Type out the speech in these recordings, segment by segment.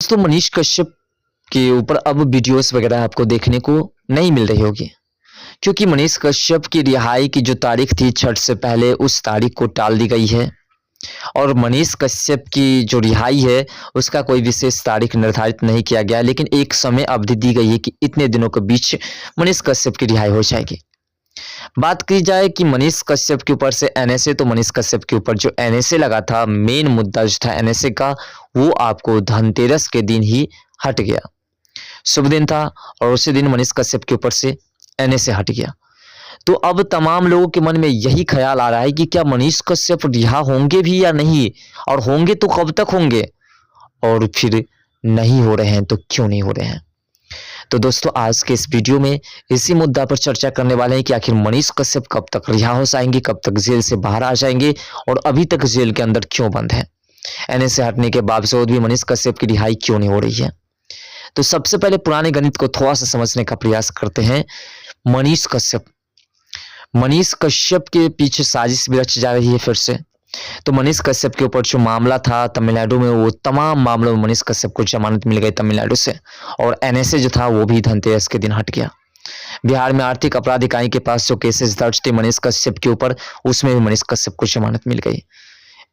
दोस्तों मनीष कश्यप के ऊपर अब वीडियोस वगैरह आपको देखने को नहीं मिल रही होगी, क्योंकि मनीष कश्यप की रिहाई की जो तारीख थी छठ से पहले, उस तारीख को टाल दी गई है। और मनीष कश्यप की जो रिहाई है उसका कोई विशेष तारीख निर्धारित नहीं किया गया, लेकिन एक समय अवधि दी गई है कि इतने दिनों के बीच मनीष कश्यप की रिहाई हो जाएगी। बात की जाए कि मनीष कश्यप के ऊपर से एनएसए, तो मनीष कश्यप के ऊपर जो एनएसए लगा था, मेन मुद्दा जो था एनएसए का, वो आपको धनतेरस के दिन ही हट गया। शुभ दिन था और उसी दिन मनीष कश्यप के ऊपर से एनएसए हट गया। तो अब तमाम लोगों के मन में यही ख्याल आ रहा है कि क्या मनीष कश्यप रिहा होंगे भी या नहीं, और होंगे तो कब तक होंगे, और फिर नहीं हो रहे हैं तो क्यों नहीं हो रहे हैं। तो दोस्तों आज के इस वीडियो में इसी मुद्दा पर चर्चा करने वाले हैं कि आखिर मनीष कश्यप कब तक रिहा हो जाएंगे, कब तक जेल से बाहर आ जाएंगे, और अभी तक जेल के अंदर क्यों बंद है। एनएसए हटने के बावजूद भी मनीष कश्यप की रिहाई क्यों नहीं हो रही है। तो सबसे पहले पुराने गणित को थोड़ा सा समझने का प्रयास करते हैं। मनीष कश्यप के पीछे साजिश भी रची जा रही है फिर से। तो मनीष कश्यप के ऊपर जो मामला था तमिलनाडु में, वो तमाम मामलों में मनीष कश्यप को जमानत मिल गई तमिलनाडु से, और एनएसए जो था वो भी धनतेरस के दिन हट गया। बिहार में आर्थिक अपराध इकाई के पास जो केसेस दर्ज थे मनीष कश्यप के ऊपर, उसमें भी मनीष कश्यप को जमानत मिल गई।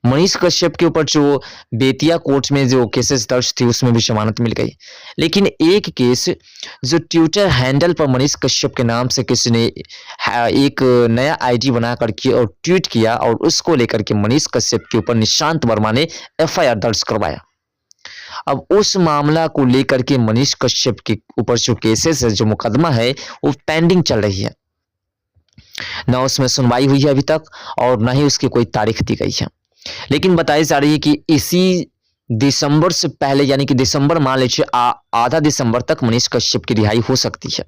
मनीष कश्यप के ऊपर जो बेतिया कोर्ट में जो केसेस दर्ज थी उसमें भी जमानत मिल गई। लेकिन एक केस जो ट्विटर हैंडल पर मनीष कश्यप के नाम से किसी ने एक नया आईडी बना करके और ट्वीट किया, और उसको लेकर के मनीष कश्यप के ऊपर निशांत वर्मा ने एफआईआर दर्ज करवाया। अब उस मामला को लेकर के मनीष कश्यप के ऊपर जो केसेस है, जो मुकदमा है, वो पेंडिंग चल रही है। न उसमें सुनवाई हुई है अभी तक, और न ही उसकी कोई तारीख दी गई है। लेकिन बताई जा रही है कि इसी दिसंबर से पहले, यानी कि दिसंबर मान लीजिए आधा दिसंबर तक मनीष कश्यप की रिहाई हो सकती है।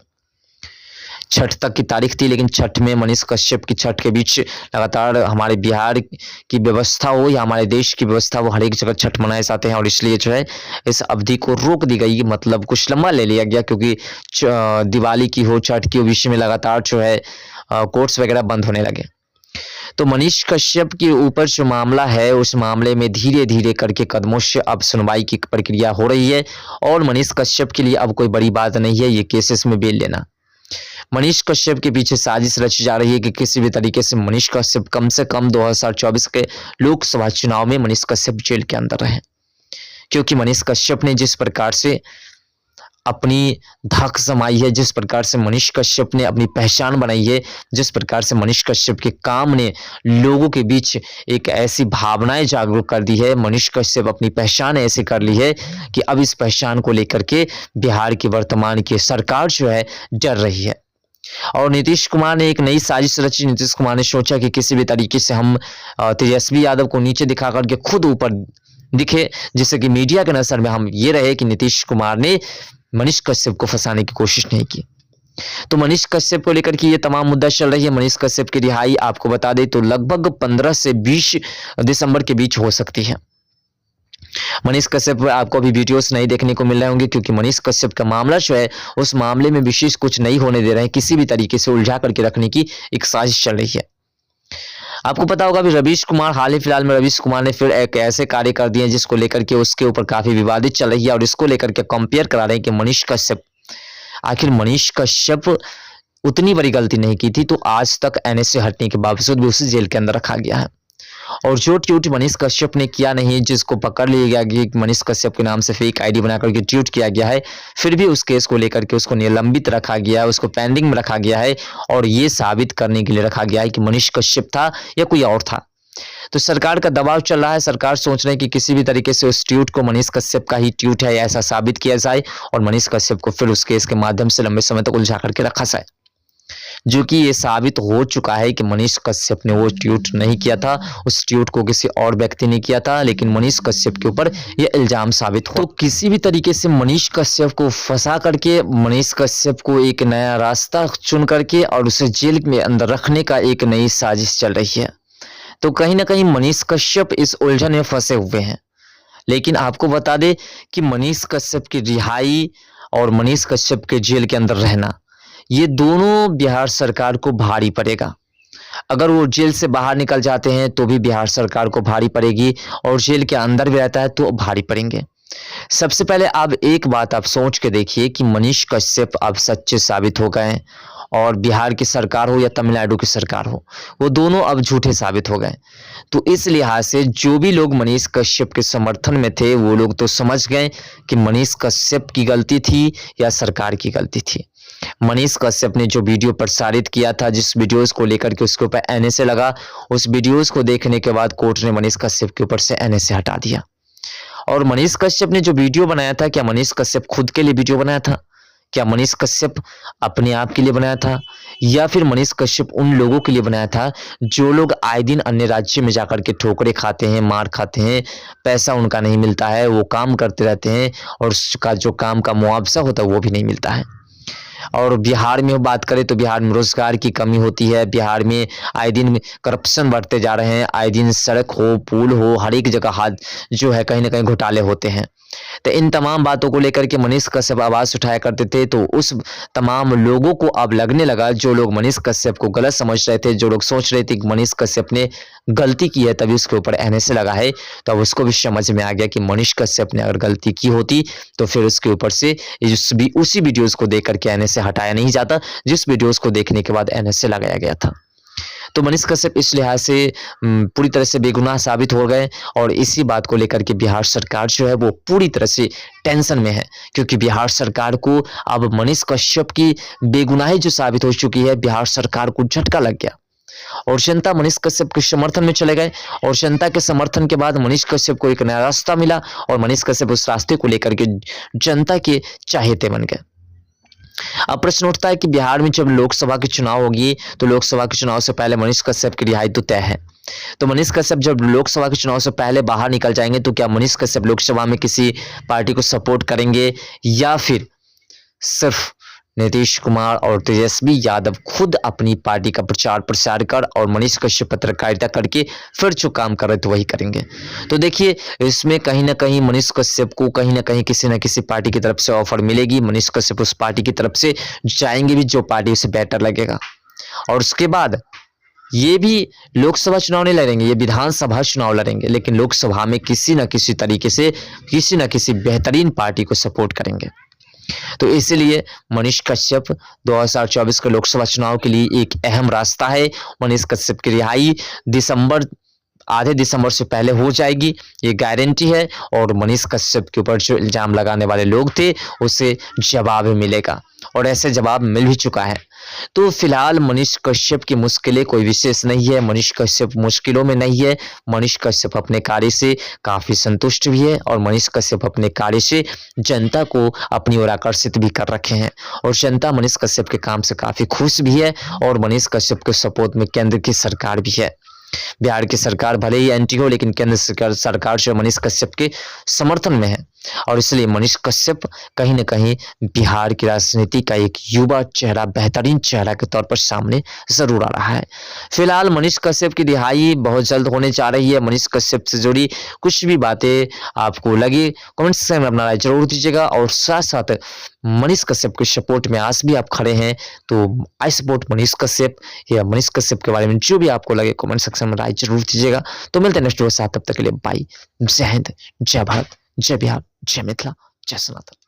छठ तक की तारीख थी, लेकिन छठ में मनीष कश्यप की छठ के बीच लगातार हमारे बिहार की व्यवस्था हो या हमारे देश की व्यवस्था हो, हर एक जगह छठ मनाए जाते हैं, और इसलिए जो है इस अवधि को रोक दी गई, मतलब कुछ लंबा ले लिया गया, क्योंकि दिवाली की हो, छठ की हो, विषय में लगातार जो है कोर्ट्स वगैरह बंद होने लगे। तो मनीष कश्यप के ऊपर जो मामला है, उस मामले में धीरे धीरे करके कदमों से अब सुनवाई की प्रक्रिया हो रही है, और मनीष कश्यप के लिए अब कोई बड़ी बात नहीं है ये केसेस में बेल लेना। मनीष कश्यप के पीछे साजिश रची जा रही है कि किसी भी तरीके से मनीष कश्यप कम से कम 2024 के लोकसभा चुनाव में मनीष कश्यप जेल के अंदर रहे, क्योंकि मनीष कश्यप ने जिस प्रकार से अपनी धाक जमाई है, जिस प्रकार से मनीष कश्यप ने अपनी पहचान बनाई है, जिस प्रकार से मनीष कश्यप के काम ने लोगों के बीच एक ऐसी भावनाएं जागरूक कर दी है, मनीष कश्यप अपनी पहचान ऐसे कर ली है कि अब इस पहचान को लेकर के बिहार की वर्तमान की सरकार जो है डर रही है। और नीतीश कुमार ने एक नई साजिश रची। नीतीश कुमार ने सोचा कि किसी भी तरीके से हम तेजस्वी यादव को नीचे दिखा करके खुद ऊपर दिखे, जिससे कि मीडिया के नजर में हम ये रहे कि नीतीश कुमार ने मनीष कश्यप को फंसाने की कोशिश नहीं की। तो मनीष कश्यप को लेकर के ये तमाम मुद्दा चल रही है। मनीष कश्यप की रिहाई आपको बता दें तो लगभग 15 से 20 दिसंबर के बीच हो सकती है। मनीष कश्यप पर आपको अभी वीडियोस नहीं देखने को मिल रहे होंगे, क्योंकि मनीष कश्यप का मामला जो है उस मामले में विशेष कुछ नहीं होने दे रहे हैं, किसी भी तरीके से उलझा करके रखने की एक साजिश चल रही है। आपको पता होगा अभी रवीश कुमार, हाल ही फिलहाल में रवीश कुमार ने फिर एक ऐसे कार्य कर दिए जिसको लेकर के उसके ऊपर काफी विवादित चल रही है, और इसको लेकर के कंपेयर करा रहे हैं कि मनीष कश्यप, आखिर मनीष कश्यप उतनी बड़ी गलती नहीं की थी, तो आज तक एनएसए हटने के बावजूद भी उसे जेल के अंदर रखा गया है। और जो ट्वीट मनीष कश्यप ने किया नहीं, जिसको पकड़ लिया गया कि मनीष कश्यप के नाम से फेक आईडी बना करके ट्वीट किया गया है, फिर भी उस केस को लेकर के उसको निलंबित रखा गया है, उसको पेंडिंग में रखा गया है, और ये साबित करने के लिए रखा गया है कि मनीष कश्यप था या कोई और था। तो सरकार का दबाव चल रहा है, सरकार सोच रही है कि किसी भी तरीके से उस ट्वीट को मनीष कश्यप का ही ट्वीट है ऐसा साबित किया जाए, और मनीष कश्यप को फिर उस केस के माध्यम से लंबे समय तक उलझा करके रखा जाए, जो कि ये साबित हो चुका है कि मनीष कश्यप ने वो ट्वीट नहीं किया था, उस ट्वीट को किसी और व्यक्ति ने किया था, लेकिन मनीष कश्यप के ऊपर ये इल्जाम साबित हो। तो किसी भी तरीके से मनीष कश्यप को फंसा करके, मनीष कश्यप को एक नया रास्ता चुन करके और उसे जेल में अंदर रखने का एक नई साजिश चल रही है। तो कहीं ना कहीं मनीष कश्यप इस उलझन में फंसे हुए हैं। लेकिन आपको बता दें कि मनीष कश्यप की रिहाई और मनीष कश्यप के जेल के अंदर रहना, ये दोनों बिहार सरकार को भारी पड़ेगा। अगर वो जेल से बाहर निकल जाते हैं तो भी बिहार सरकार को भारी पड़ेगी, और जेल के अंदर भी रहता है तो भारी पड़ेंगे। सबसे पहले आप एक बात आप सोच के देखिए कि मनीष कश्यप अब सच्चे साबित हो गए हैं और बिहार की सरकार हो या तमिलनाडु की सरकार हो, वो दोनों अब झूठे साबित हो गए। तो इस लिहाज से जो भी लोग मनीष कश्यप के समर्थन में थे वो लोग तो समझ गए कि मनीष कश्यप की गलती थी या सरकार की गलती थी। मनीष कश्यप ने जो वीडियो प्रसारित किया था, जिस वीडियोस को लेकर के उसके ऊपर एनएसए लगा, उस वीडियोस को देखने के बाद कोर्ट ने मनीष कश्यप के ऊपर से एनएसए हटा दिया। और मनीष कश्यप ने जो वीडियो बनाया था, क्या मनीष कश्यप खुद के लिए वीडियो बनाया था? क्या मनीष कश्यप अपने आप के लिए बनाया था, या फिर मनीष कश्यप उन लोगों के लिए बनाया था जो लोग आए दिन अन्य राज्य में जाकर के ठोकरे खाते हैं, मार खाते हैं, पैसा उनका नहीं मिलता है, वो काम करते रहते हैं और उसका जो काम का मुआवजा होता है वो भी नहीं मिलता है। और बिहार में बात करें तो बिहार में रोजगार की कमी होती है, बिहार में आए दिन करप्शन बढ़ते जा रहे हैं, आए दिन सड़क हो, पुल हो, हर एक जगह हाथ जो है कहीं ना कहीं घोटाले होते हैं। तो इन तमाम बातों को लेकर के मनीष कश्यप आवाज उठाया करते थे, तो उस तमाम लोगों को अब लगने लगा, जो लोग मनीष कश्यप को गलत समझ रहे थे, जो लोग सोच रहे थे कि मनीष कश्यप ने गलती की है तभी उसके ऊपर एनएसए लगा है, तो अब उसको भी समझ में आ गया कि मनीष कश्यप ने अगर गलती की होती तो फिर उसके ऊपर से उसी वीडियोस को देख करके एनएसए हटाया नहीं जाता, जिस वीडियोस को देखने के बाद एनएसए लगाया गया था। तो मनीष कश्यप इस लिहाज से पूरी तरह से बेगुनाह साबित हो गए और इसी बात को लेकर के बिहार सरकार जो है वो पूरी तरह से टेंशन में है, क्योंकि बिहार सरकार को अब मनीष कश्यप की बेगुनाही जो साबित हो चुकी है, बिहार सरकार को झटका लग गया और जनता मनीष कश्यप के समर्थन में चले गए और जनता के समर्थन के बाद मनीष कश्यप को एक नया रास्ता मिला और मनीष कश्यप उस रास्ते को लेकर के जनता के चाहेते बन गए। अब प्रश्न उठता है कि बिहार में जब लोकसभा के चुनाव होगी तो लोकसभा के चुनाव से पहले मनीष कश्यप की रिहाई तो तय है। तो मनीष कश्यप जब लोकसभा के चुनाव से पहले बाहर निकल जाएंगे तो क्या मनीष कश्यप लोकसभा में किसी पार्टी को सपोर्ट करेंगे या फिर सिर्फ नीतीश कुमार और तेजस्वी यादव खुद अपनी पार्टी का प्रचार प्रसार कर और मनीष कश्यप पत्रकारिता करके फिर जो काम कर रहे थे वही करेंगे। तो देखिए इसमें कहीं ना कहीं मनीष कश्यप को कहीं ना कहीं किसी न किसी पार्टी की तरफ से ऑफर मिलेगी, मनीष कश्यप उस पार्टी की तरफ से जाएंगे भी जो पार्टी उसे बेटर लगेगा और उसके बाद ये भी लोकसभा चुनाव नहीं लड़ेंगे, ये विधानसभा चुनाव लड़ेंगे, लेकिन लोकसभा में किसी न किसी तरीके से किसी न किसी बेहतरीन पार्टी को सपोर्ट करेंगे। तो इसीलिए मनीष कश्यप 2024 के लोकसभा चुनाव के लिए एक अहम रास्ता है। मनीष कश्यप की रिहाई आधे दिसंबर से पहले हो जाएगी, ये गारंटी है और मनीष कश्यप के ऊपर जो इल्जाम लगाने वाले लोग थे उसे जवाब मिलेगा और ऐसे जवाब मिल भी चुका है। तो फिलहाल मनीष कश्यप की मुश्किलें कोई विशेष नहीं है, मनीष कश्यप मुश्किलों में नहीं है, मनीष कश्यप अपने कार्य से काफी संतुष्ट भी है और मनीष कश्यप अपने कार्य से जनता को अपनी ओर आकर्षित भी कर रखे हैं और जनता मनीष कश्यप के काम से काफी खुश भी है और मनीष कश्यप के सपोर्ट में केंद्र की सरकार भी है। बिहार की सरकार भले ही एंटी हो लेकिन केंद्र सरकार जो मनीष कश्यप के समर्थन में है और इसलिए मनीष कश्यप कहीं न कहीं बिहार की राजनीति का एक युवा चेहरा, बेहतरीन चेहरा के तौर पर सामने जरूर आ रहा है। फिलहाल मनीष कश्यप की रिहाई बहुत जल्द होने जा रही है। मनीष कश्यप से जुड़ी कुछ भी बातें आपको लगी कमेंट सेक्शन में अपना राय जरूर दीजिएगा और साथ साथ मनीष कश्यप के सपोर्ट में आज भी आप खड़े हैं तो आई सपोर्ट मनीष कश्यप या मनीष कश्यप के बारे में जो भी आपको लगे कमेंट सेक्शन में राय जरूर दीजिएगा। तो मिलते हैं नेक्स्ट वीडियो के साथ, तब तक के लिए बाय। जय हिंद, जय भारत, जय बिहार, जय मिथिला, जय सनातन।